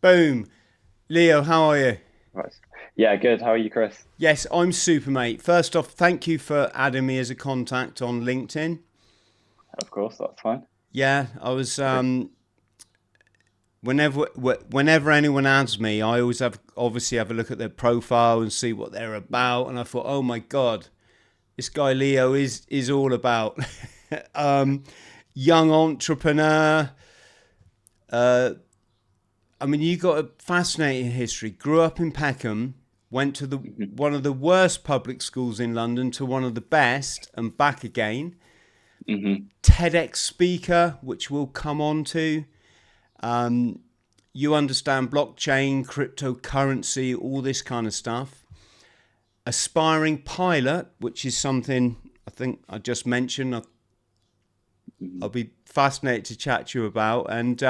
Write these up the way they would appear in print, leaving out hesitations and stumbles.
Boom. Leo, how are you? Right. Yeah, good. How are you, Chris? Yes, I'm super, mate. First off, thank you for adding me as a contact on LinkedIn. Of course, that's fine. Yeah, I was Great. whenever anyone adds me, I always obviously have a look at their profile and see what they're about, and I thought, oh my god, this guy Leo is all about um, young entrepreneur. Uh, I mean, you got a fascinating history. Grew up in Peckham, went to the hmm one of the worst public schools in London to one of the best, and back again. hmm TEDx speaker, which we'll come on to. Um, you understand blockchain, cryptocurrency, all this kind of stuff. Aspiring pilot, which is something I think I just mentioned. I'll hmm be fascinated to chat to you about, and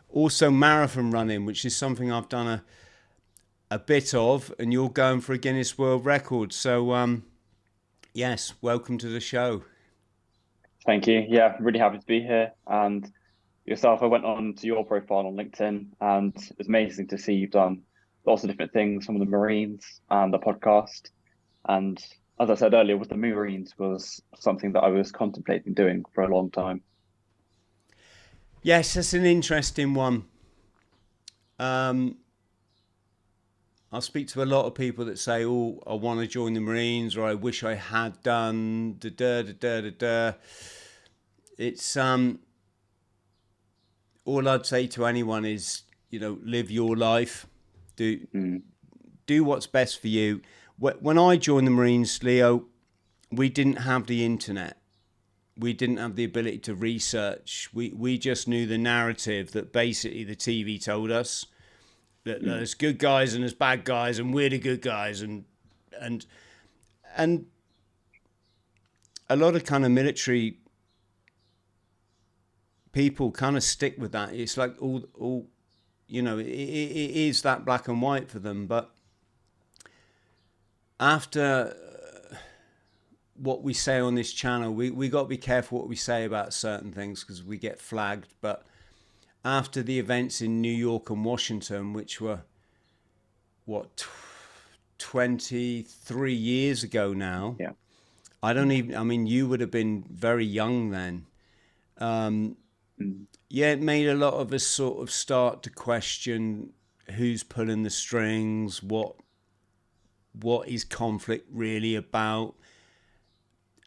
also marathon running, which is something I've done a bit of, and you're going for a Guinness World Record. So, yes, welcome to the show. Thank you. Yeah, really happy to be here. And yourself, I went on to your profile on LinkedIn, and it's amazing to see you've done lots of different things, some of the Marines and the podcast. And as I said earlier, with the Marines was something that I was contemplating doing for a long time. Yes, that's an interesting one. Um, I speak to a lot of people that say, "Oh, I want to join the Marines," or "I wish I had done." Da da da da da da. It's all I'd say to anyone is, live your life, do Mm, do what's best for you. When I joined the Marines, Leo, we didn't have the internet. We didn't have the ability to research. We just knew the narrative that basically the TV told us that mm, there's good guys and there's bad guys, and we're the good guys, and and a lot of kind of military people kind of stick with that. It's like all it is that black and white for them. But after what we say on this channel, we got to be careful what we say about certain things because we get flagged. But after the events in New York and Washington, which were what 23 years ago now, yeah. I don't even. I mean, you would have been very young then. Um, Mm, yeah, it made a lot of us sort of start to question who's pulling the strings, what is conflict really about,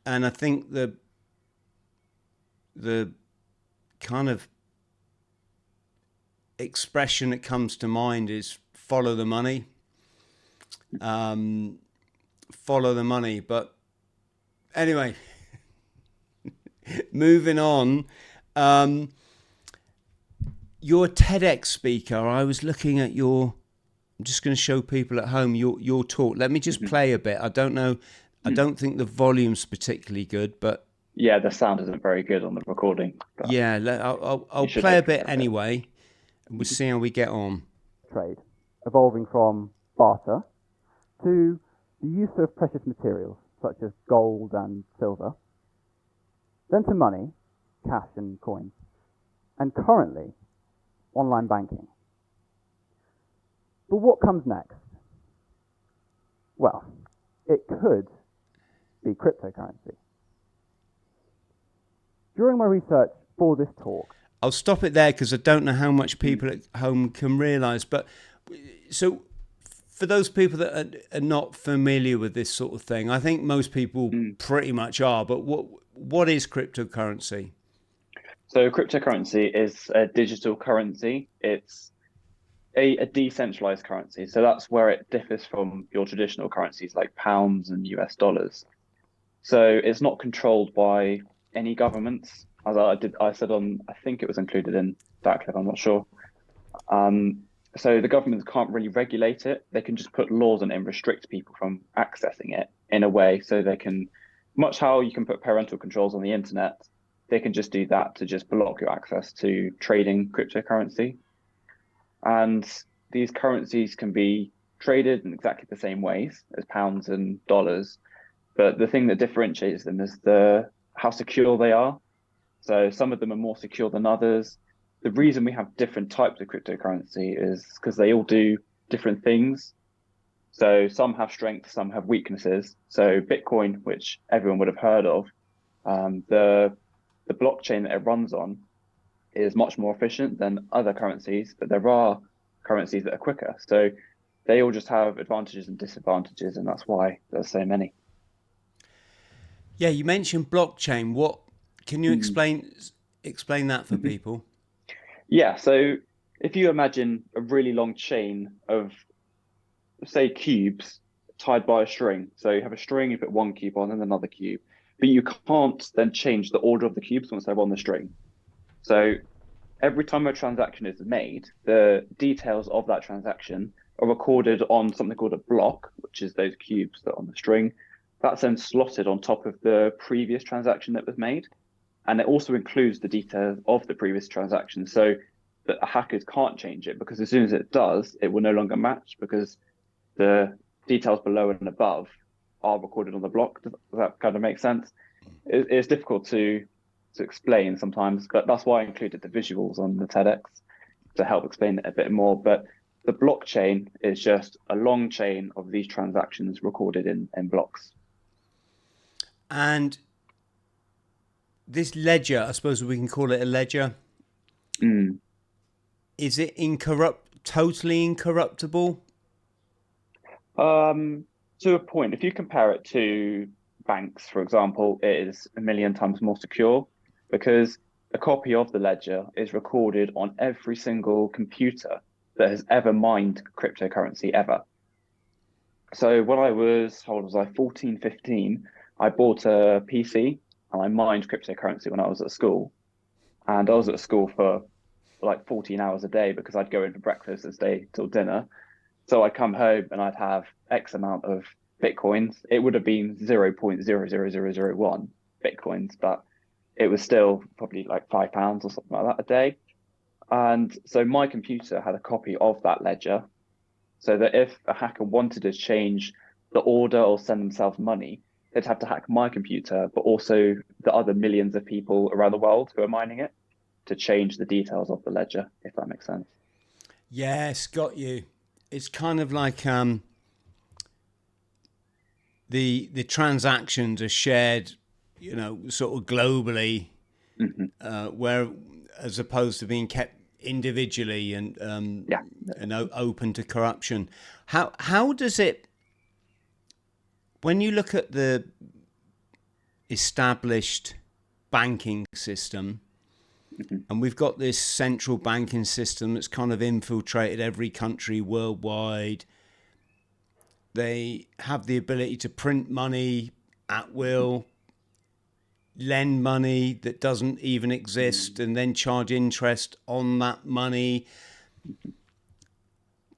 and I think the kind of expression that comes to mind is follow the money, um, follow the money. But anyway, moving on. Um, you're a TEDx speaker. I was looking at your. I'm just going to show people at home your talk. Let me just mhm, play a bit. I don't know. I mm. don't think the volume's particularly good, but Yeah, the sound isn't very good on the recording, but yeah, I'll you should play a hopefully bit get a bit. anyway, and we'll see how we get on. Trade, evolving from barter to the use of precious materials such as gold and silver, then to money, cash and coins, and currently online banking. But what comes next? Well, it could be cryptocurrency. During my research for this talk, I'll stop it there because I don't know how much Mm, people at home can realise. But so, for those people that are not familiar with this sort of thing, I think most people mm. pretty much are. But what is cryptocurrency? So cryptocurrency is a digital currency. It's a decentralized currency. So that's where it differs from your traditional currencies like pounds and US dollars. So it's not controlled by any governments. As I said on, I think it was included in that clip, I'm not sure. Um, so the governments can't really regulate it. They can just put laws on it and restrict people from accessing it in a way so they can, much how you can put parental controls on the internet, they can just do that to just block your access to trading cryptocurrency. And these currencies can be traded in exactly the same ways as pounds and dollars. But the thing that differentiates them is the how secure they are. So some of them are more secure than others. the reason we have different types of cryptocurrency is because they all do different things. So some have strengths, some have weaknesses. So Bitcoin, which everyone would have heard of, the blockchain that it runs on is much more efficient than other currencies, but there are currencies that are quicker. So they all just have advantages and disadvantages, and that's why there's so many. Yeah, you mentioned blockchain. What can you explain that for Mhm. people? Yeah, so if you imagine a really long chain of, say, cubes tied by a string. So you have a string, you put one cube on and another cube, but you can't then change the order of the cubes once they're on the string. So every time a transaction is made, the details of that transaction are recorded on something called a block, which is those cubes that are on the string. That's then slotted on top of the previous transaction that was made. And it also includes the details of the previous transaction so that hackers can't change it, because as soon as it does, it will no longer match because the details below and above are recorded on the block. Does that kind of make sense? It's difficult to explain sometimes, but that's why I included the visuals on the TEDx to help explain it a bit more. But the blockchain is just a long chain of these transactions recorded in blocks. And this ledger, I suppose we can call it a ledger. Mm. Is it totally incorruptible? To a point, if you compare it to banks, for example, it is a million times more secure because a copy of the ledger is recorded on every single computer that has ever mined cryptocurrency ever. So when I was, how old was I, 14, 15, I bought a PC and I mined cryptocurrency when I was at school. And I was at school for like 14 hours a day because I'd go in for breakfast and stay till dinner. So I'd come home and I'd have X amount of Bitcoins. It would have been 0.00001 Bitcoins, but it was still probably like £5 or something like that a day. And so my computer had a copy of that ledger so that if a hacker wanted to change the order or send themselves money, they'd have to hack my computer, but also the other millions of people around the world who are mining it to change the details of the ledger, if that makes sense. Yes, got you. It's kind of like the transactions are shared, sort of globally, where as opposed to being kept individually and Yeah. open to corruption. How does it, when you look at the established banking system, and we've got this central banking system that's kind of infiltrated every country worldwide. They have the ability to print money at will, lend money that doesn't even exist, and then charge interest on that money.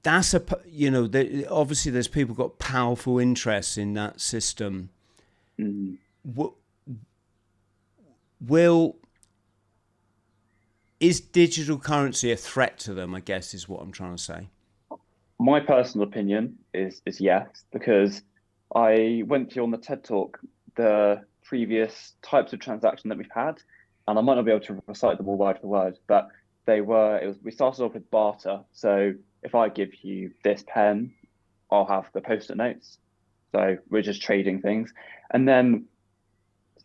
That's obviously there's people got powerful interests in that system. Is digital currency a threat to them, I guess is what I'm trying to say. My personal opinion is yes, because I went to on the TED Talk the previous types of transaction that we've had, and I might not be able to recite them all word for word, but we started off with barter. So if I give you this pen, I'll have the post-it notes. So we're just trading things. And then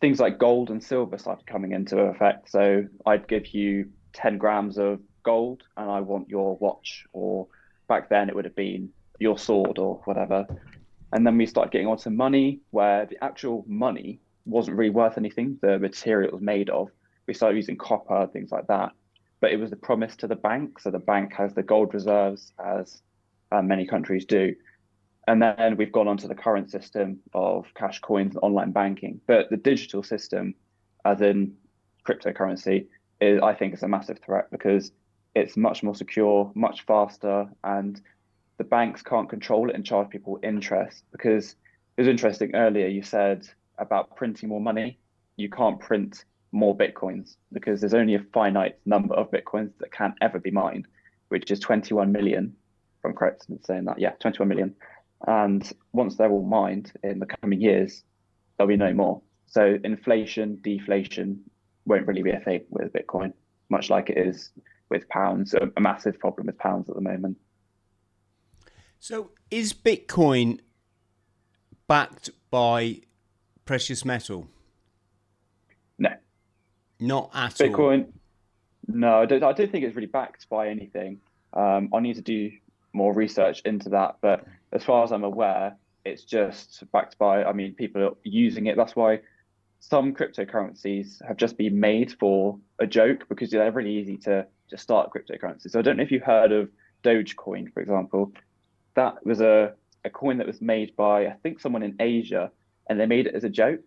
things like gold and silver started coming into effect. So I'd give you 10 grams of gold and I want your watch, or back then it would have been your sword or whatever. And then we started getting onto money where the actual money wasn't really worth anything. The material it was made of, we started using copper, things like that. But it was the promise to the bank. So the bank has the gold reserves, as many countries do. And then we've gone on to the current system of cash coins and online banking. But the digital system, as in cryptocurrency, I think is a massive threat because it's much more secure, much faster, and the banks can't control it and charge people interest. Because it was interesting earlier, you said about printing more money. You can't print more Bitcoins because there's only a finite number of Bitcoins that can ever be mined, which is 21 million, if I'm correct in saying that. Yeah, 21 million. And once they're all mined in the coming years, there'll be no more. So inflation, deflation won't really be a thing with Bitcoin, much like it is with pounds, a massive problem with pounds at the moment. So is Bitcoin backed by precious metal? No. Not at all. Bitcoin, no, I don't think it's really backed by anything. I need to do more research into that, but as far as I'm aware, it's just backed by, I mean, people are using it. That's why some cryptocurrencies have just been made for a joke, because they're really easy to just start cryptocurrencies. So I don't know if you've heard of Dogecoin, for example. That was a coin that was made by, I think, someone in Asia, and they made it as a joke.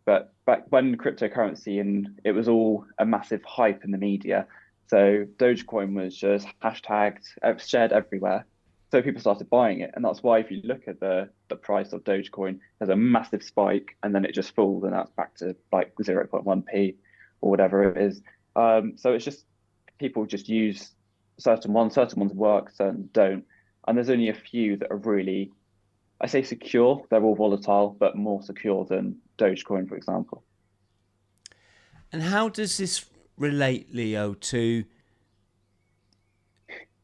But back when cryptocurrency, and it was all a massive hype in the media. So Dogecoin was just hashtagged, shared everywhere. So people started buying it. And that's why if you look at the price of Dogecoin, there's a massive spike and then it just falls, and that's back to like 0.1p or whatever it is. So it's just people just use certain ones work, certain don't. And there's only a few that are really, I say secure, they're all volatile, but more secure than Dogecoin, for example. And how does this relate, Leo, to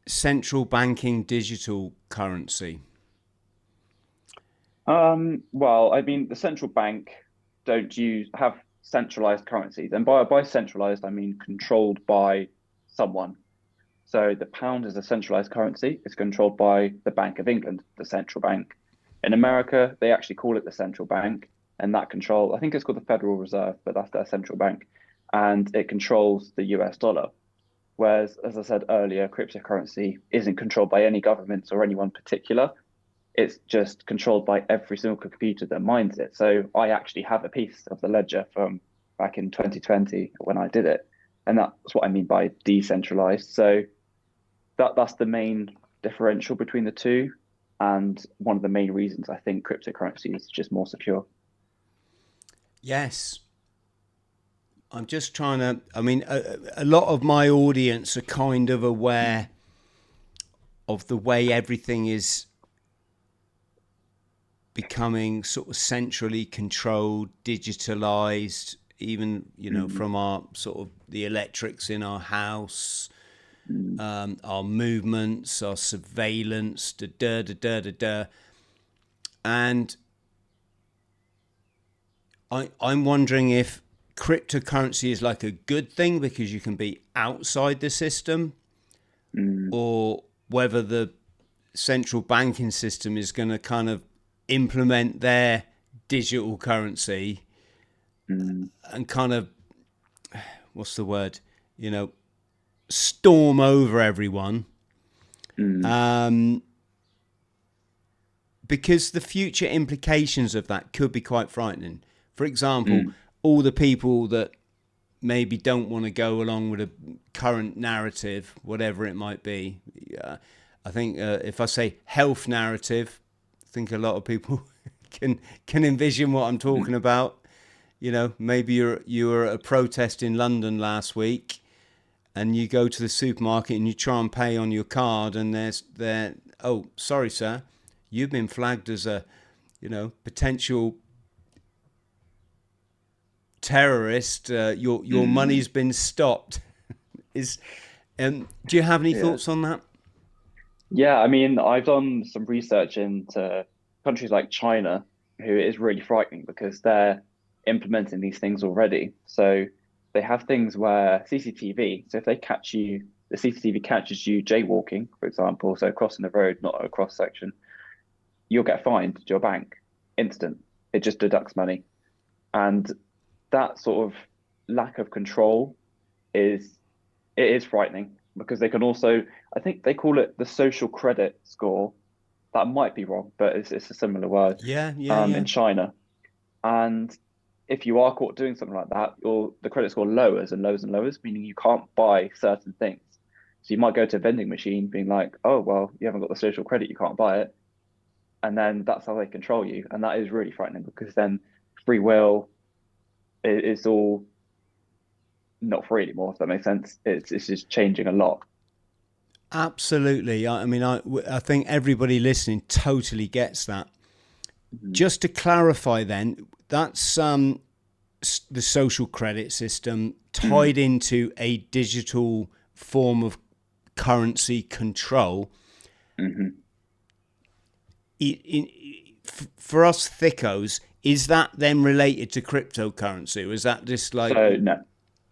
central banking digital currency? Well, I mean, the central bank don't have centralized currencies. And by centralized, I mean controlled by someone. So the pound is a centralized currency. It's controlled by the Bank of England, the central bank. In America, they actually call it the central bank, and that I think it's called the Federal Reserve, but that's their central bank, and it controls the US dollar. Whereas, as I said earlier, cryptocurrency isn't controlled by any government or anyone particular. It's just controlled by every single computer that mines it. So I actually have a piece of the ledger from back in 2020 when I did it. And that's what I mean by decentralized. So that's the main differential between the two. And one of the main reasons I think cryptocurrency is just more secure. Yes. I'm just trying to, I mean, a lot of my audience are kind of aware of the way everything is becoming sort of centrally controlled, digitalized, even, you know, from our sort of the electrics in our house, our movements, our surveillance, and I'm wondering if cryptocurrency is like a good thing because you can be outside the system, or whether the central banking system is going to kind of implement their digital currency and kind of, what's the word, you know, storm over everyone. Because the future implications of that could be quite frightening. For example, all the people that maybe don't want to go along with a current narrative, whatever it might be. I think if I say health narrative, I think a lot of people can envision what I'm talking about. You know, maybe you were at a protest in London last week, and you go to the supermarket and you try and pay on your card, and oh, sorry, sir, you've been flagged as a, you know, potential terrorist. Your money's been stopped. Do you have any thoughts on that? Yeah, I mean, I've done some research into countries like China, who is really frightening because they're implementing these things already. So they have things where CCTV, so if they catch you, the CCTV catches you jaywalking, for example, so crossing the road, not a cross section, you'll get fined to your bank, instant. It just deducts money. And that sort of lack of control is frightening, because they can also, I think they call it the social credit score. That might be wrong, but it's a similar word. Yeah. In China. And if you are caught doing something like that, the credit score lowers and lowers and lowers, meaning you can't buy certain things. So you might go to a vending machine being like, oh, well, you haven't got the social credit, you can't buy it. And then that's how they control you. And that is really frightening, because then free will is all not free anymore, if that makes sense. It's just changing a lot. Absolutely. I mean, I think everybody listening totally gets that. Just to clarify then, that's the social credit system tied into a digital form of currency control. For us thickos, is that then related to cryptocurrency, or is that just like... So no,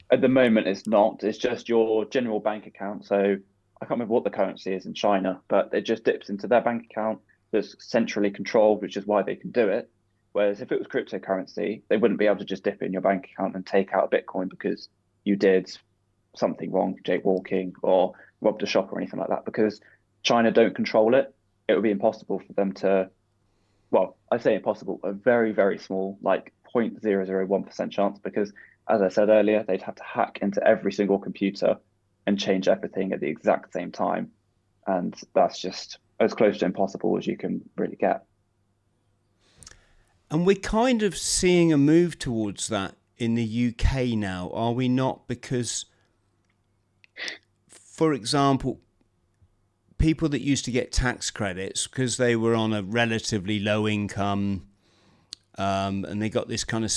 at the moment it's not. It's just your general bank account. So I can't remember what the currency is in China, but it just dips into their bank account that's centrally controlled, which is why they can do it. Whereas if it was cryptocurrency, they wouldn't be able to just dip in your bank account and take out a Bitcoin because you did something wrong, jaywalking or robbed a shop or anything like that. Because China don't control it, it would be impossible for them to, well, I say impossible, a very, very small, like 0.001% chance, because as I said earlier, they'd have to hack into every single computer and change everything at the exact same time. And that's just as close to impossible as you can really get. And we're kind of seeing a move towards that in the UK now, are we not? Because, for example, people that used to get tax credits because they were on a relatively low income, and they got this kind of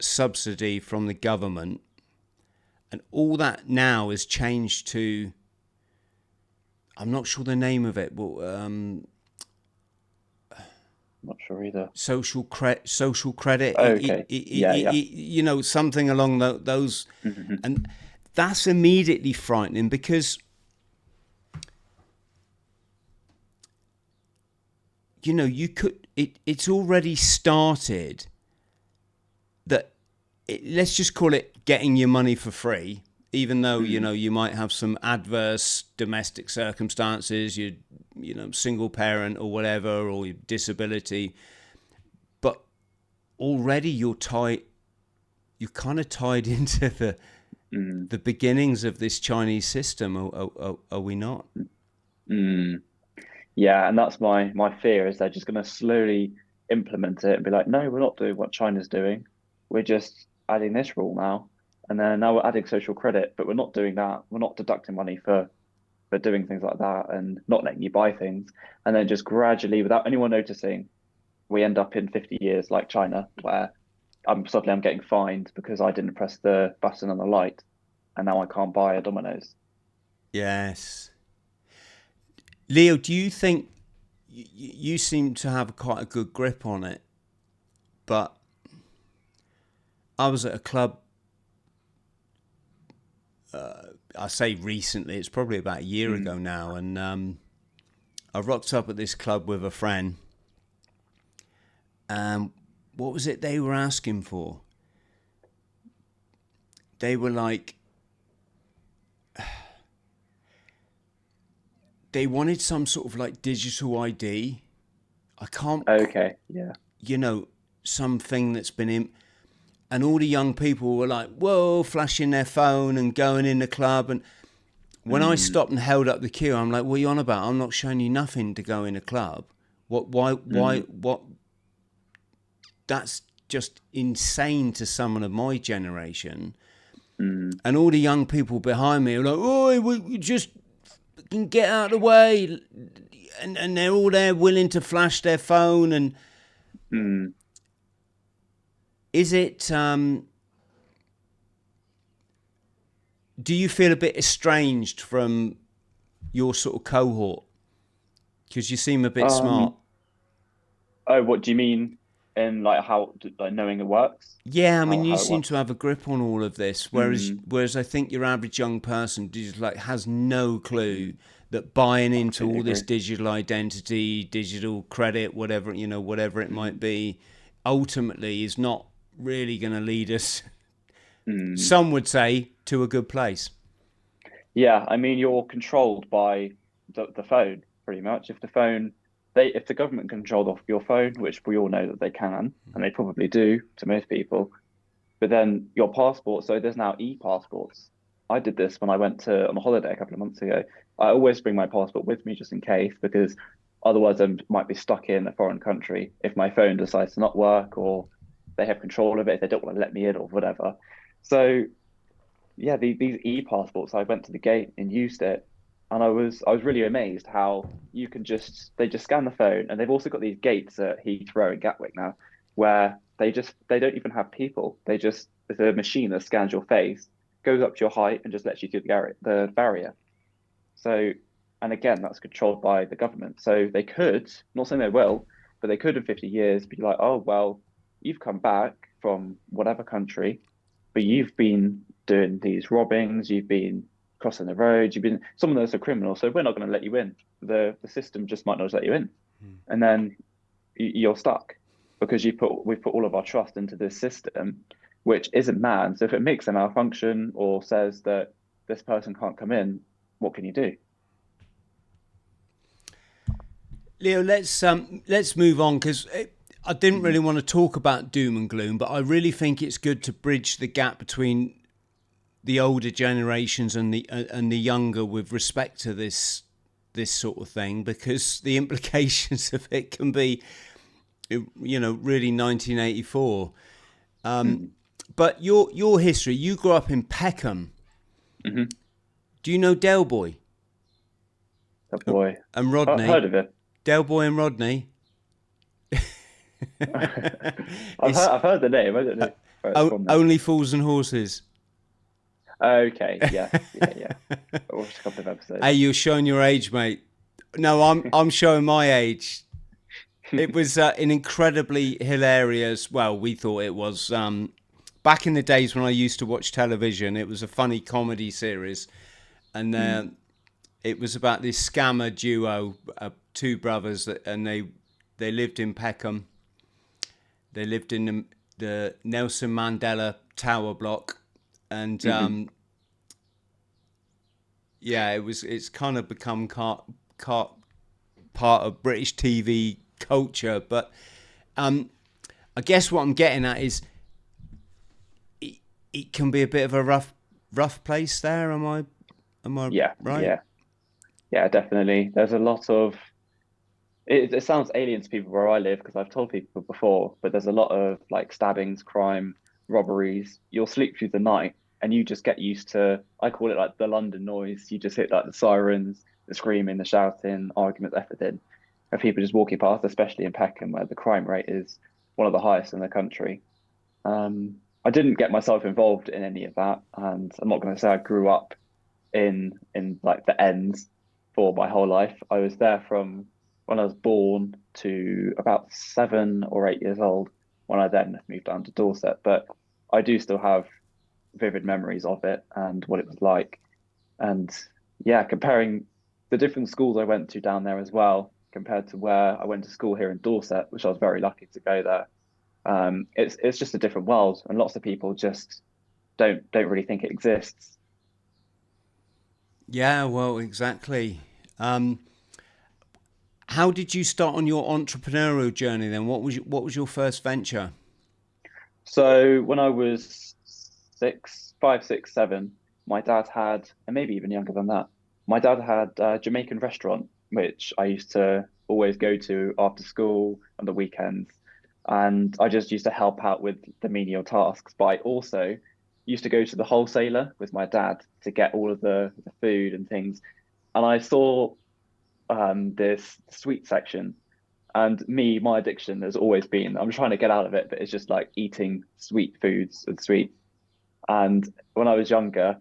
subsidy from the government, and all that now has changed to, I'm not sure the name of it, but Not sure either. Social credit. Okay. Yeah. You know, something along those, and that's immediately frightening because, you know, it's already started that let's just call it getting your money for free, even though, you know, you might have some adverse domestic circumstances, you know, single parent or whatever, or your disability, but already you're kind of tied into the beginnings of this Chinese system. Are we not? Yeah, and that's my fear, is they're just going to slowly implement it and be like, no, we're not doing what China's doing. We're just adding this rule now. And then now we're adding social credit, but we're not doing that. We're not deducting money for doing things like that and not letting you buy things. And then just gradually, without anyone noticing, we end up in 50 years like China, where suddenly I'm getting fined because I didn't press the button on the light, and now I can't buy a Domino's. Yes. Leo, do you think you seem to have quite a good grip on it? But I was at a club, I say recently, it's probably about a year ago now, and I rocked up at this club with a friend. What was it they were asking for? They were like, they wanted some sort of like digital ID. I can't. Okay, yeah. You know, something that's been in. And all the young people were like, whoa, flashing their phone and going in the club. And when I stopped and held up the queue, I'm like, what are you on about? I'm not showing you nothing to go in a club. What? That's just insane to someone of my generation. And all the young people behind me are like, oh, we just can get out of the way. And they're all there willing to flash their phone. And is it, do you feel a bit estranged from your sort of cohort? Because you seem a bit smart. Oh, what do you mean in like how, like knowing it works? Yeah, I mean, How you it seem works? to have a grip on all of this, whereas I think your average young person just like has no clue that buying into all this agree. digital identity, digital credit, whatever it might be, ultimately is not really going to lead us. Some would say to a good place. Yeah, I mean, you're controlled by the phone pretty much. If the government controlled off your phone, which we all know that they can, and they probably do to most people, but then your passport, so there's now e-passports. I did this when I went on a holiday a couple of months ago. I always bring my passport with me just in case, because otherwise I might be stuck in a foreign country if my phone decides to not work, or they have control of it if they don't want to let me in or whatever. So yeah, these e-passports, I went to the gate and used it, and I was really amazed how you can they just scan the phone, and they've also got these gates at Heathrow and Gatwick now, where they don't even have people. It's a machine that scans your face, goes up to your height and just lets you through the barrier. So, and again, that's controlled by the government. So they could, not saying they will, but they could in 50 years be like, oh, well, you've come back from whatever country, but you've been doing these robbings, you've been crossing the roads, you've been, some of those are criminals, so we're not going to let you in. The system just might not let you in. And then you're stuck because we've put all of our trust into this system, which isn't manned. So if it makes a malfunction or says that this person can't come in, what can you do? Leo, let's move on, because I didn't really want to talk about doom and gloom, but I really think it's good to bridge the gap between the older generations and the younger with respect to this sort of thing, because the implications of it can be, really 1984. But your history, you grew up in Peckham. Mm-hmm. Do you know Del Boy? That boy. And Rodney? I've heard of it. Del Boy and Rodney? I've heard the name. I don't know where it's from. Only Fools and Horses. Okay, yeah. I watched a couple of episodes. Hey, you're showing your age, mate. No, I'm showing my age. It was an incredibly hilarious. Well, we thought it was. Back in the days when I used to watch television, it was a funny comedy series, and it was about this scammer duo, two brothers, and they lived in Peckham. They lived in the Nelson Mandela Tower block, and it's kind of become part of British TV culture. But I guess what I'm getting at is it can be a bit of a rough place there. Am I right? Yeah, definitely. There's a lot of it sounds alien to people where I live, because I've told people before, but there's a lot of like stabbings, crime, robberies. You'll sleep through the night and you just get used to, I call it like the London noise. You just hit like the sirens, the screaming, the shouting, arguments, everything. And people just walking past, especially in Peckham, where the crime rate is one of the highest in the country. I didn't get myself involved in any of that, and I'm not going to say I grew up in like the ends for my whole life. I was there from when I was born to about 7 or 8 years old, when I then moved down to Dorset. But I do still have vivid memories of it and what it was like. And yeah, comparing the different schools I went to down there as well, compared to where I went to school here in Dorset, which I was very lucky to go there. It's just a different world, and lots of people just don't really think it exists. Yeah, well, exactly. How did you start on your entrepreneurial journey then? What was your first venture? So when I was 5, 6, 7, my dad had, and maybe even younger than that, my dad had a Jamaican restaurant, which I used to always go to after school on the weekends. And I just used to help out with the menial tasks. But I also used to go to the wholesaler with my dad to get all of the food and things. And I saw this sweet section. And my addiction has always been, I'm trying to get out of it, but it's just like eating sweet foods and sweets. And when I was younger,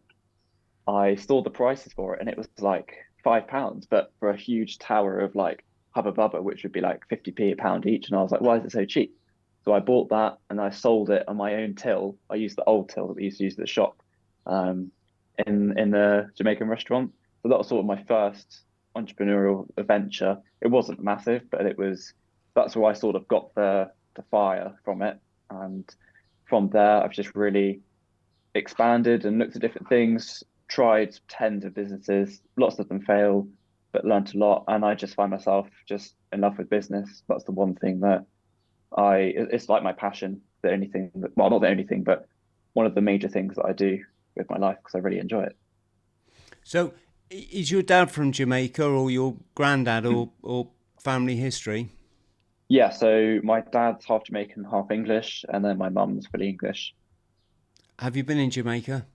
I saw the prices for it, and it was like £5, but for a huge tower of like Hubba Bubba, which would be like 50p a pound each. And I was like, why is it so cheap? So I bought that and I sold it on my own till. I used the old till that we used to use at the shop, in the Jamaican restaurant. So that was sort of my first entrepreneurial adventure. It wasn't massive, but that's where I sort of got the fire from it. And from there, I've just really expanded and looked at different things, tried tens of businesses, lots of them failed, but learned a lot. And I just find myself just in love with business. That's the one thing that it's like my passion, the only thing that, well, not the only thing, but one of the major things that I do with my life, because I really enjoy it. So is your dad from Jamaica, or your granddad, or family history? Yeah, so my dad's half Jamaican, half English, and then my mum's fully English. Have you been in Jamaica?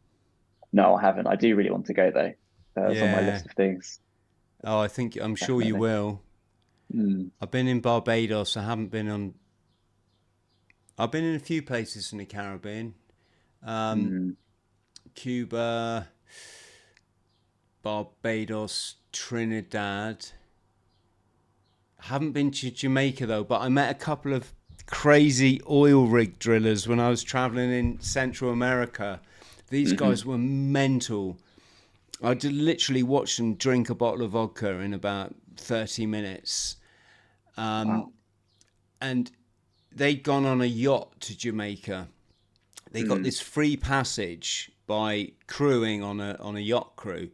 No, I haven't. I do really want to go though. It's on my Yeah. list of things. Oh, I'm sure you Definitely. will. I've been in Barbados. I've been in a few places in the Caribbean. Cuba, Barbados, Trinidad. Haven't been to Jamaica though, but I met a couple of crazy oil rig drillers when I was traveling in Central America. These guys were mental. I did literally watch them drink a bottle of vodka in about 30 minutes. Wow. And they'd gone on a yacht to Jamaica. They got this free passage by crewing on a yacht crew,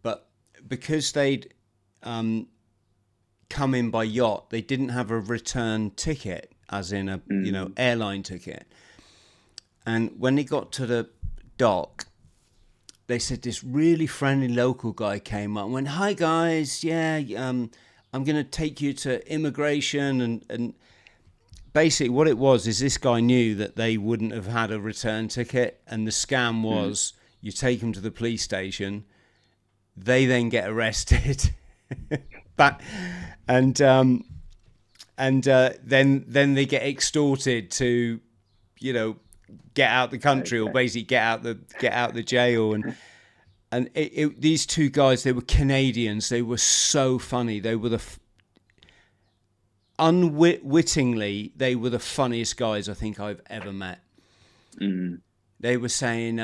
but because they'd come in by yacht, they didn't have a return ticket, as in a airline ticket. And when they got to the dock, they said this really friendly local guy came up and went, "Hi guys, I'm going to take you to immigration," and basically what it was is this guy knew that they wouldn't have had a return ticket, and the scam was you take them to the police station, they then get arrested, back, and then they get extorted to, get out the country, or basically get out the jail. And these two guys, they were Canadians. They were so funny. They were unwittingly, they were the funniest guys I think I've ever met. They were saying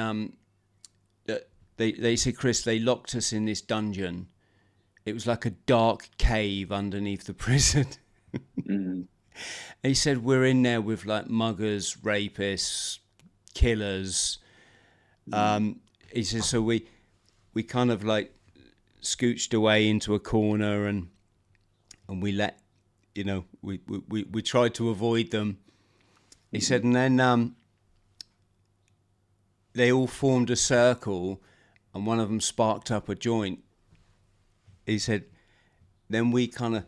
that they said, "Chris, they locked us in this dungeon. It was like a dark cave underneath the prison." He said, "We're in there with like muggers, rapists, killers." He says, "So we kind of like scooched away into a corner and we let, we tried to avoid them." He said, and then they all formed a circle and one of them sparked up a joint. He said, then we kind of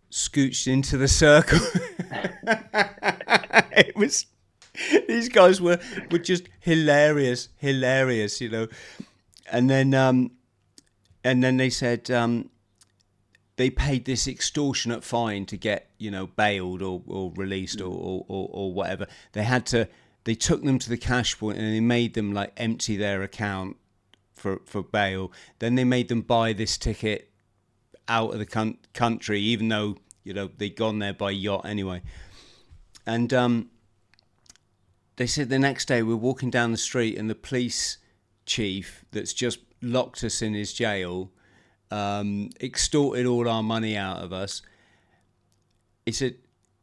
scooched into the circle. It was, these guys were just hilarious, and then they said they paid this extortionate fine to get bailed or released or whatever. They took them to the cash point and they made them like empty their account for bail. Then they made them buy this ticket out of the country, even though they'd gone there by yacht anyway. And they said the next day we're walking down the street and the police chief that's just locked us in his jail, extorted all our money out of us. He said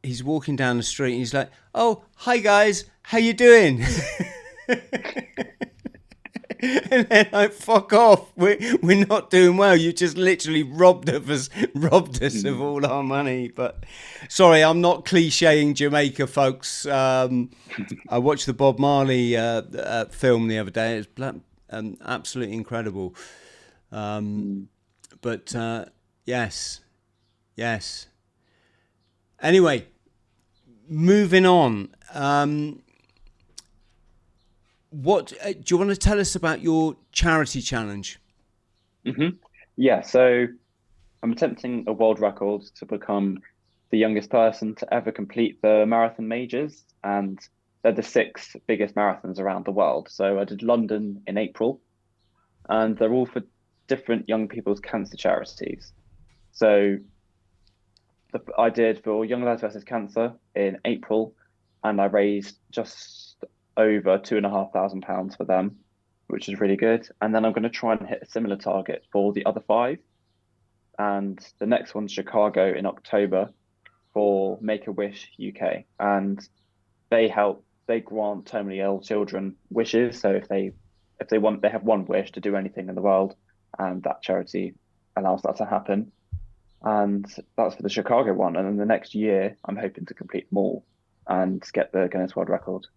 he's walking down the street and he's like, "Oh, hi guys, how you doing?" And then like, "Fuck off, we're not doing well. You just literally robbed us of all our money." But sorry, I'm not clichéing Jamaica, folks. I watched the Bob Marley film the other day. It was absolutely incredible. But yes. Anyway, moving on. What do you want to tell us about your charity challenge? Yeah, so I'm attempting a world record to become the youngest person to ever complete the marathon majors, and they're the 6 biggest marathons around the world. So I did London in April, and they're all for different young people's cancer charities. So I did for Young Lads versus Cancer in April, and I raised just over £2,500 for them, which is really good. And then I'm going to try and hit a similar target for the other 5. And the next one's Chicago in October for Make-A-Wish UK. And they grant terminally ill children wishes. So if they want, they have one wish to do anything in the world, and that charity allows that to happen. And that's for the Chicago one. And then the next year, I'm hoping to complete them all and get the Guinness World Record.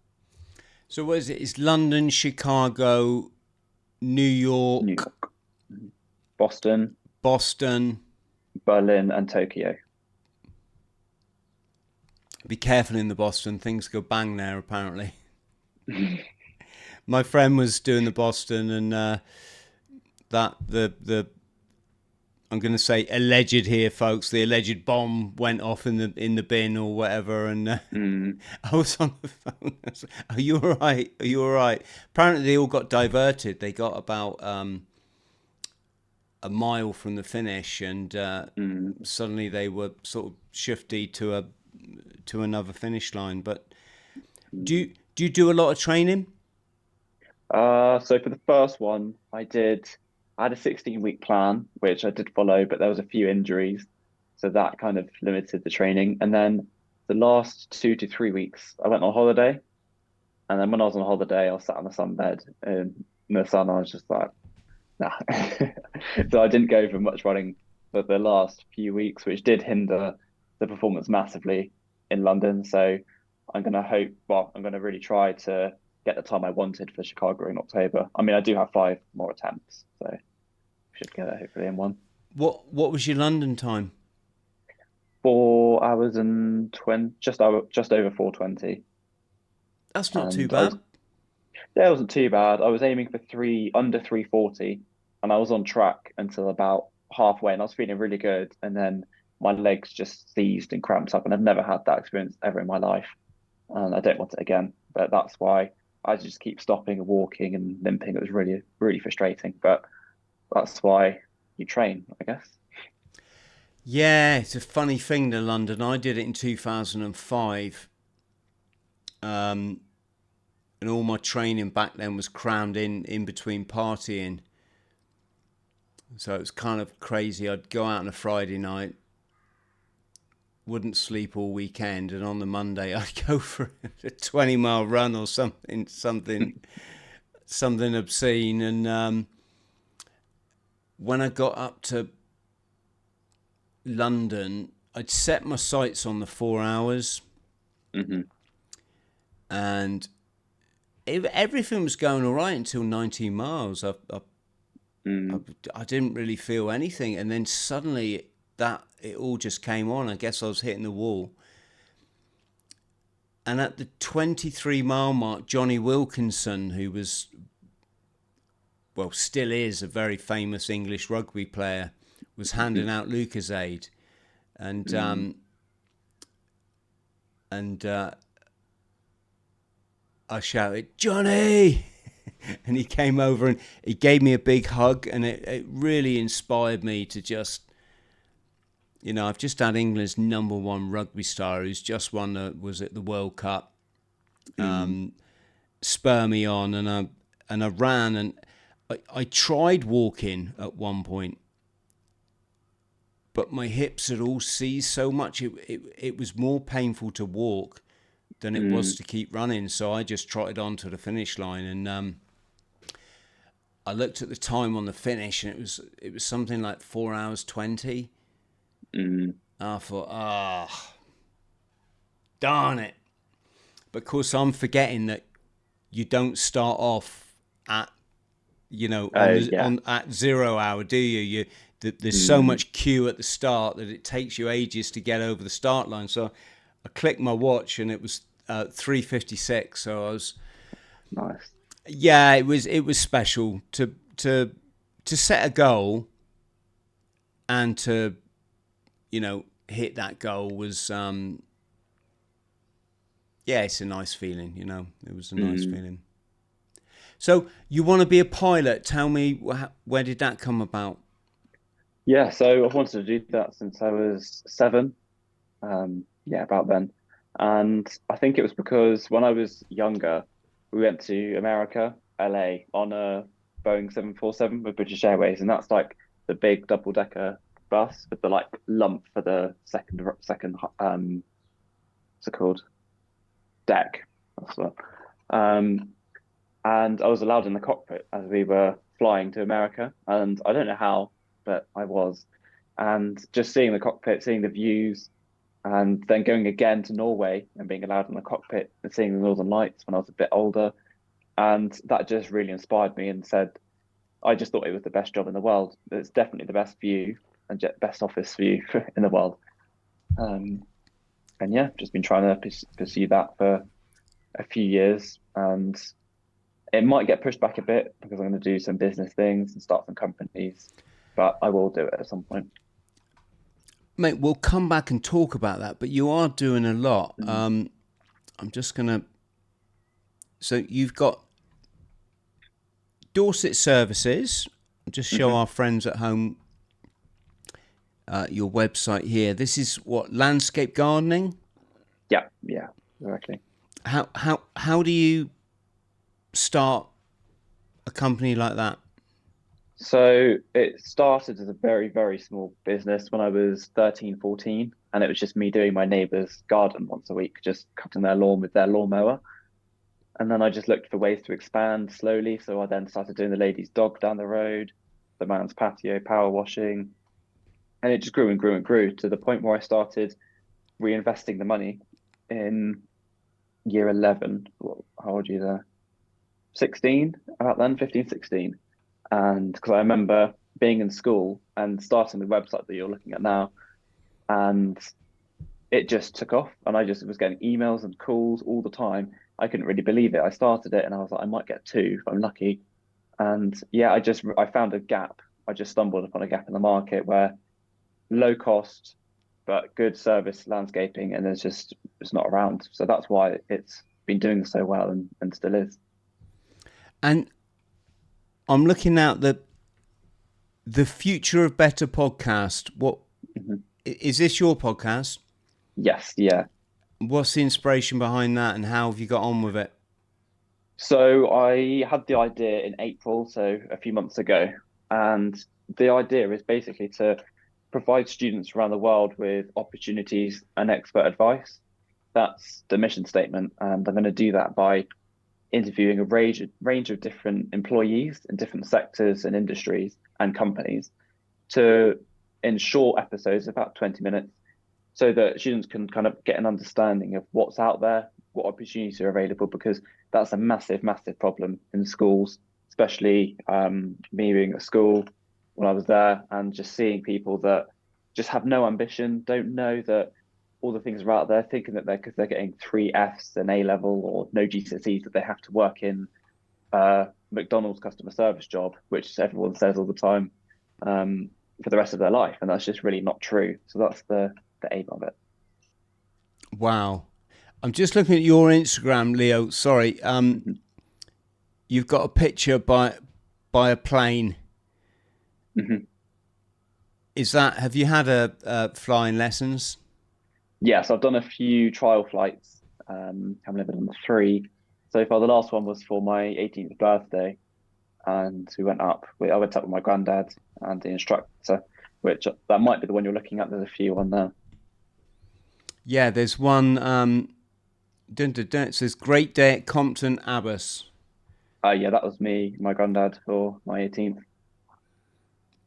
So what is it? It's London, Chicago, New York, Boston, Berlin, and Tokyo. Be careful in the Boston. Things go bang there, apparently. My friend was doing the Boston, and I'm going to say alleged here, folks. The alleged bomb went off in the bin or whatever, and I was on the phone. I was like, are you all right? Are you all right? Apparently, they all got diverted. They got about a mile from the finish, and suddenly they were sort of shifted to another finish line. But do you do a lot of training? So for the first one, I had a 16-week plan, which I did follow, but there was a few injuries, so that kind of limited the training. And then the last 2 to 3 weeks, I went on holiday, and then when I was on holiday, I was sat on the sunbed in the sun. I was just like, nah. So I didn't go for much running for the last few weeks, which did hinder the performance massively in London. So I'm going to really try to get the time I wanted for Chicago in October. I mean, I do have 5 more attempts, so should get it hopefully in one. What was your London time? 4 hours and 20, just over 4:20. That's not too And bad. yeah, it wasn't too bad. I was aiming for under 3:40, and I was on track until about halfway, and I was feeling really good. And then my legs just seized and cramped up, and I've never had that experience ever in my life, and I don't want it again. But that's why I just keep stopping and walking and limping. It was really, really frustrating, but that's why you train, I guess. Yeah, it's a funny thing, the London. I did it in 2005. And all my training back then was crammed in between partying. So it was kind of crazy. I'd go out on a Friday night, wouldn't sleep all weekend, and on the Monday I'd go for a 20-mile run or something obscene. And when I got up to London, I'd set my sights on the 4 hours, and everything was going all right until 19 miles. I didn't really feel anything, and then suddenly it all just came on. I guess I was hitting the wall. And at the 23-mile mark, Johnny Wilkinson, who was, well, still is a very famous English rugby player, was handing out Lucozade, and I shouted, "Johnny!" And he came over and he gave me a big hug, and it really inspired me to just, I've just had England's #1 rugby star who's just won was at the World Cup, spur me on, and I ran, and I tried walking at one point, but my hips had all seized so much it was more painful to walk than it was to keep running. So I just trotted on to the finish line, and I looked at the time on the finish, and it was something like 4 hours 20. I thought, darn it. But of course, I'm forgetting that you don't start off at, at 0 hour, do you? There's so much queue at the start that it takes you ages to get over the start line. So I clicked my watch, and it was 3:56. So I was nice. Yeah, it was special to set a goal, and to hit that goal was it's a nice feeling. It was a nice feeling. So you want to be a pilot? Tell me, where did that come about? Yeah, so I've wanted to do that since I was 7. About then. And I think it was because when I was younger, we went to America, LA, on a Boeing 747 with British Airways, and that's like the big double-decker bus with the like lump for the second what's it called? Deck. That's what. And I was allowed in the cockpit as we were flying to America, and I don't know how, but I was. And just seeing the cockpit, seeing the views, and then going again to Norway and being allowed in the cockpit and seeing the Northern Lights when I was a bit older. And that just really inspired me, and I just thought it was the best job in the world. It's definitely the best view and best office view in the world. And yeah, just been trying to pursue that for a few years, and it might get pushed back a bit because I'm going to do some business things and start some companies. but I will do it at some point. Mate, we'll come back and talk about that, but you are doing a lot. Mm. I'm just going to... So you've got Dorset Services. Just show our friends at home your website here. This is what, landscape gardening? Yeah, exactly. How do you start a company like that? So it started as a very, very small business when I was 13, 14, and it was just me doing my neighbour's garden once a week, just cutting their lawn with their lawnmower. And then I just looked for ways to expand slowly. So I then started doing the lady's dog down the road, the man's patio, power washing, and it just grew and grew and grew to the point where I started reinvesting the money in year 11. How old are you there? 16, about then, 15, 16. And because I remember being in school and starting the website that you're looking at now, and it just took off. And I just was getting emails and calls all the time. I couldn't really believe it. I started it and I was like, I might get two if I'm lucky. And yeah, I found a gap. I just stumbled upon a gap in the market where low cost but good service landscaping, and it's not around. So that's why it's been doing so well and still is. And I'm looking at the Future of Better podcast. What is this, your podcast? Yes, yeah. What's the inspiration behind that, and how have you got on with it? So I had the idea in April, so a few months ago, and the idea is basically to provide students around the world with opportunities and expert advice. That's the mission statement, and I'm going to do that by interviewing a range of different employees in different sectors and industries and companies in short episodes, about 20 minutes, so that students can kind of get an understanding of what's out there, what opportunities are available, because that's a massive, massive problem in schools, especially me being at school when I was there and just seeing people that just have no ambition, don't know that all the things are out there, thinking that because they're getting 3 Fs and A level or no GCSEs that they have to work in McDonald's customer service job, which everyone says all the time, for the rest of their life, and that's just really not true. So that's the aim of it. Wow. I'm just looking at your Instagram, Leo. Sorry. You've got a picture by a plane. Have you had flying lessons? Yes, I've done a few trial flights. I've never done 3 so far. The last one was for my 18th birthday, and we went up. I went up with my granddad and the instructor, which that might be the one you're looking at. There's a few on there. Yeah, there's one. It says Great Day at Compton Abbas. Yeah, that was me, my granddad, for my 18th.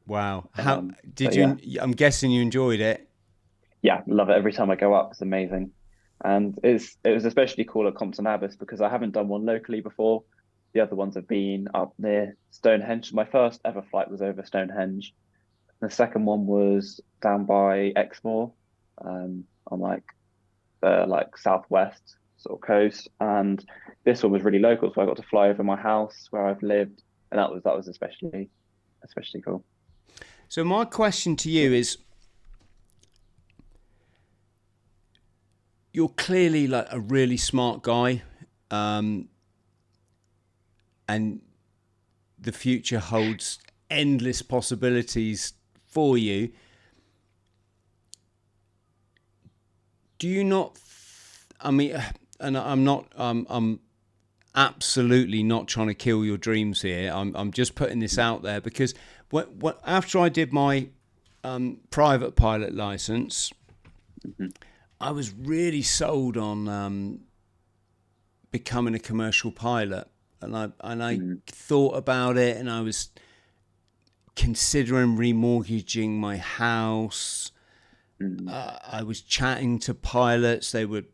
Wow. How did you? Yeah. I'm guessing you enjoyed it. Yeah, love it. Every time I go up, it's amazing. And it was especially cool at Compton Abbas because I haven't done one locally before. The other ones have been up near Stonehenge. My first ever flight was over Stonehenge. The second one was down by Exmoor, on the southwest sort of coast. And this one was really local, so I got to fly over my house where I've lived, and that was especially cool. So my question to you is, you're clearly like a really smart guy, and the future holds endless possibilities for you. Do you not? I mean, and I'm absolutely not trying to kill your dreams here. I'm just putting this out there because after I did my private pilot license, I was really sold on becoming a commercial pilot, and I thought about it, and I was considering remortgaging my house. I was chatting to pilots. They would,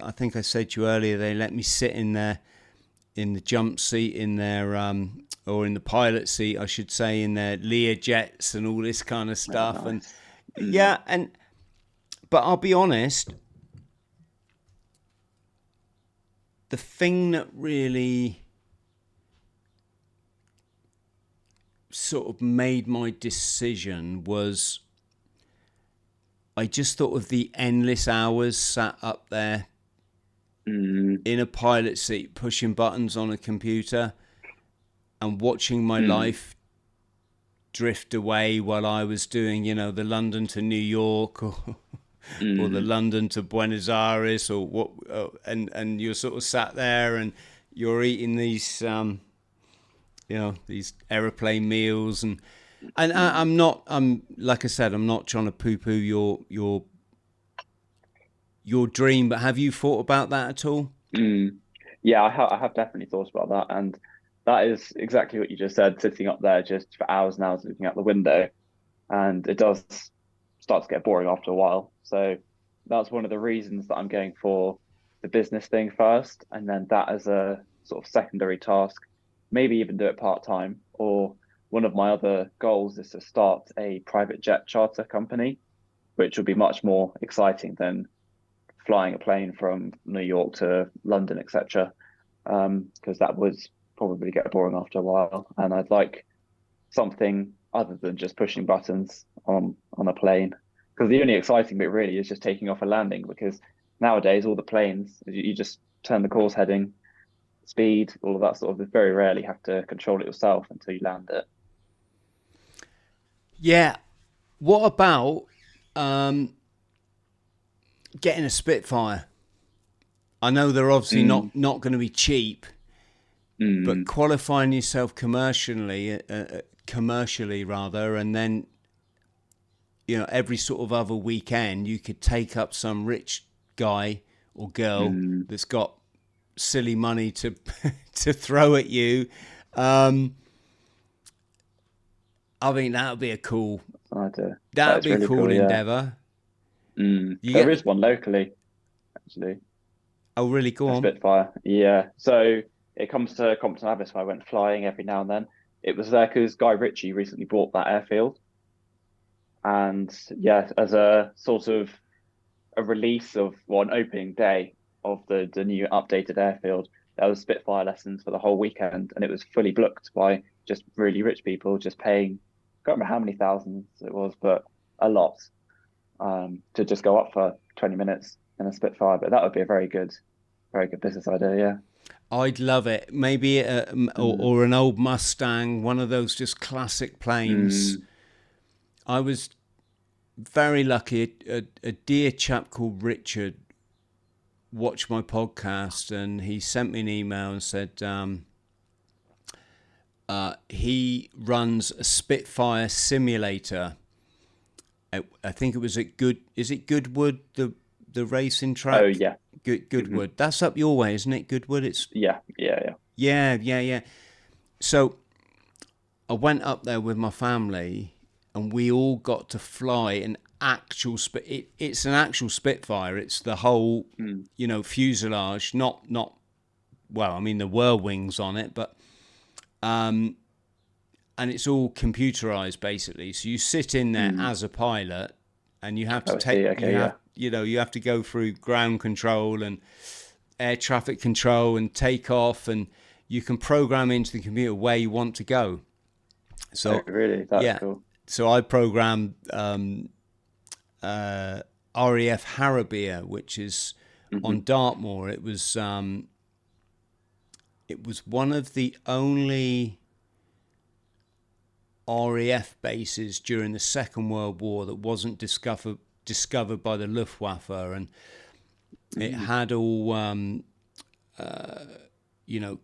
I think I said to you earlier, they let me sit in the jump seat in their or in the pilot seat, I should say, in their Lear jets and all this kind of stuff. Oh, nice. And but I'll be honest, the thing that really sort of made my decision was I just thought of the endless hours sat up there in a pilot seat, pushing buttons on a computer and watching my life drift away while I was doing, the London to New York or the London to Buenos Aires or what, and you're sort of sat there and you're eating these, these aeroplane meals and I'm like I said, I'm not trying to poo-poo your dream, but have you thought about that at all? Yeah, I have definitely thought about that, and that is exactly what you just said, sitting up there just for hours and hours looking out the window, and it does start to get boring after a while. So that's one of the reasons that I'm going for the business thing first, and then that as a sort of secondary task, maybe even do it part-time. Or one of my other goals is to start a private jet charter company, which would be much more exciting than flying a plane from New York to London, etc. Because that would probably get boring after a while, and I'd like something other than just pushing buttons on a plane. Because the only exciting bit really is just taking off and landing. Because nowadays all the planes, you just turn the course heading, speed, all of that sort of. Very rarely have to control it yourself until you land it. Yeah. What about getting a Spitfire? I know they're obviously not going to be cheap, but qualifying yourself commercially rather, and then every sort of other weekend you could take up some rich guy or girl that's got silly money to to throw at you. I think that would be a cool. That would be really a cool endeavor. There is one locally, actually. Oh, really? Go on. Spitfire, yeah. So it comes to Compton Abbas, where I went flying every now and then. It was there because Guy Ritchie recently bought that airfield, and yeah, as a sort of a release of an opening day of the new updated airfield, there was Spitfire lessons for the whole weekend, and it was fully booked by just really rich people, just paying. I can't remember how many thousands it was, but a lot, to just go up for 20 minutes in a Spitfire. But that would be a very good business idea. Yeah. I'd love it. Maybe or an old Mustang, one of those just classic planes. I was very lucky. A dear chap called Richard watched my podcast and he sent me an email and said he runs a Spitfire simulator. I think it was at Is it Goodwood, the racing track? Oh yeah. Goodwood. That's up your way, isn't it? Goodwood. It's yeah. So I went up there with my family, and we all got to fly an actual it's an actual Spitfire. It's the whole, fuselage. Not well. I mean, the whirlwings on it, but and it's all computerized basically. So you sit in there as a pilot, and you have to you have to go through ground control and air traffic control and take off, and you can program into the computer where you want to go. So really, that's cool. So I programmed RAF Harrier, which is on Dartmoor. It was one of the only RAF bases during the Second World War that wasn't discovered by the Luftwaffe, and it had all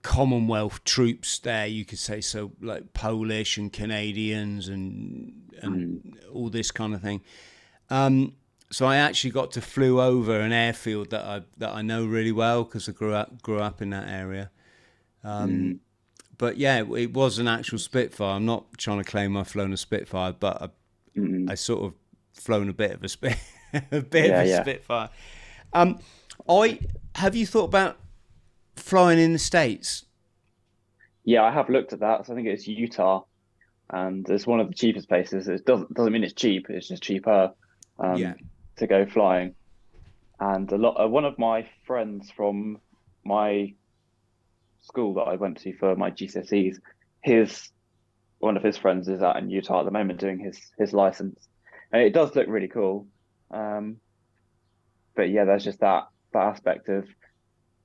Commonwealth troops there, you could say, so like Polish and Canadians and all this kind of thing. So I actually got to flew over an airfield that I know really well because I grew up in that area. But yeah, it was an actual Spitfire. I'm not trying to claim I've flown a Spitfire, but I sort of flown a bit of a Spitfire. Have you thought about flying in the States? Yeah, I have looked at that. So I think it's Utah, and it's one of the cheapest places. It doesn't mean it's cheap. It's just cheaper to go flying. And one of my friends from my school that I went to for my GCSEs, his one of his friends is out in Utah at the moment doing his license, and it does look really cool. But yeah, there's just that aspect of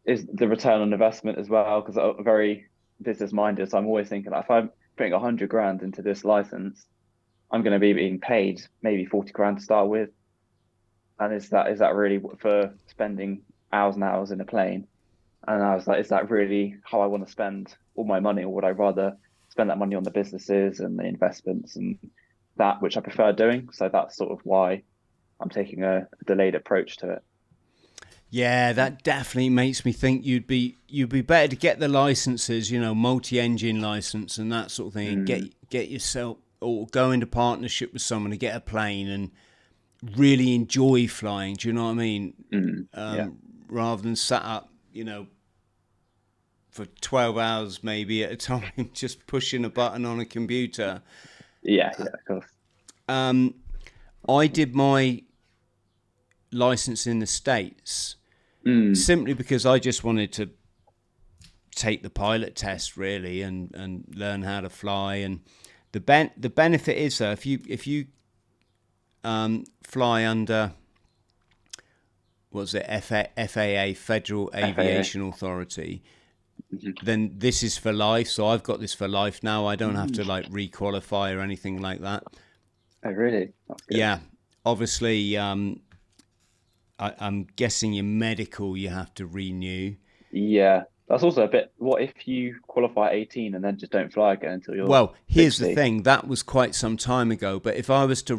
is the return on investment as well, because I'm very business minded. So I'm always thinking, like, if I'm putting 100 grand into this license, I'm going to be being paid maybe 40 grand to start with. And is that really for spending hours and hours in a plane? And I was like, is that really how I want to spend all my money, or would I rather spend that money on the businesses and the investments and that which I prefer doing? So that's sort of why I'm taking a delayed approach to it. Yeah, that definitely makes me think you'd be better to get the licenses, you know, multi-engine license and that sort of thing, and get yourself, or go into partnership with someone to get a plane and really enjoy flying. Do you know what I mean? Rather than sat up, you know, for 12 hours maybe at a time, just pushing a button on a computer. Yeah, of course. I did my license in the States simply because I just wanted to take the pilot test really and learn how to fly. And the benefit is, though, if you fly under, what's it, FAA, Federal Aviation Authority, then this is for life. So I've got this for life now. I don't have to like requalify or anything like that. Oh, really? That's good. Yeah. Obviously, I'm guessing your medical you have to renew. Yeah, that's also a bit. What if you qualify at 18 and then just don't fly again until you're? Well, here's 60? the thing. That was quite some time ago. But if I was to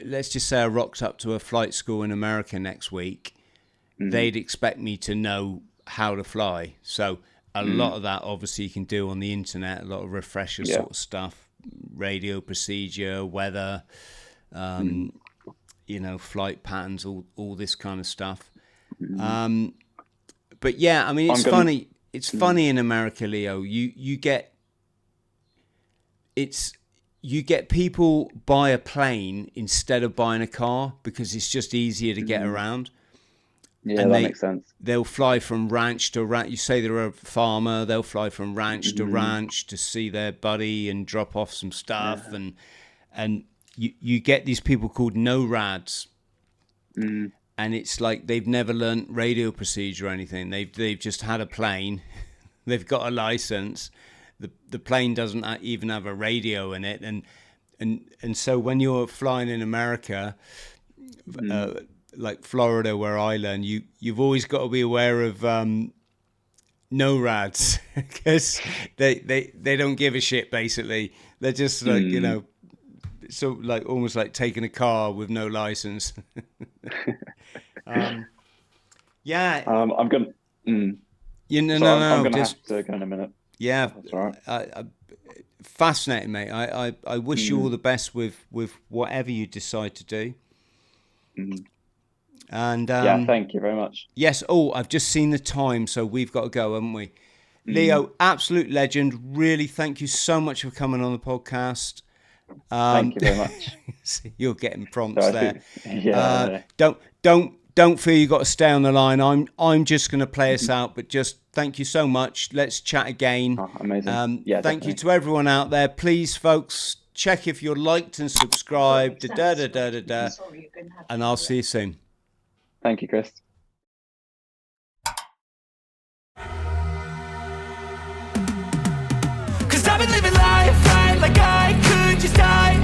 let's just say I rocked up to a flight school in America next week, they'd expect me to know how to fly. So a lot of that obviously you can do on the internet, a lot of refresher sort of stuff, radio procedure, weather, you know, flight patterns, all this kind of stuff. But yeah, I mean, it's funny. It's funny in America, Leo. You get people buy a plane instead of buying a car because it's just easier to get around. Yeah, and that makes sense. They'll fly from ranch to ranch. You say they're a farmer, they'll fly from ranch to ranch to see their buddy and drop off some stuff. And you get these people called NORADs. And it's like they've never learned radio procedure or anything. They've just had a plane. They've got a license. The plane doesn't even have a radio in it. And so when you're flying in America, like Florida, where I learn, you've always got to be aware of NORADs because they don't give a shit. Basically, they're just like you know, so like almost like taking a car with no license. Yeah. I'm gonna. You know, So I'm gonna just have to go in a minute. yeah. That's all right. Fascinating, mate. I wish you all the best with whatever you decide to do. And Yeah, thank you very much. yes. Oh, I've just seen the time, so we've got to go, haven't we? Leo, absolute legend. Really, thank you so much for coming on the podcast. Thank you very much. You're getting prompts there. Yeah. Don't feel you got to stay on the line. I'm just going to play us out, but just thank you so much. Let's chat again. Oh, amazing. Yeah, thank definitely. you to everyone out there. Please, folks, check if you're liked and subscribed. And I'll see you soon. Thank you, Chris. Cause I've been living life right like I could just die.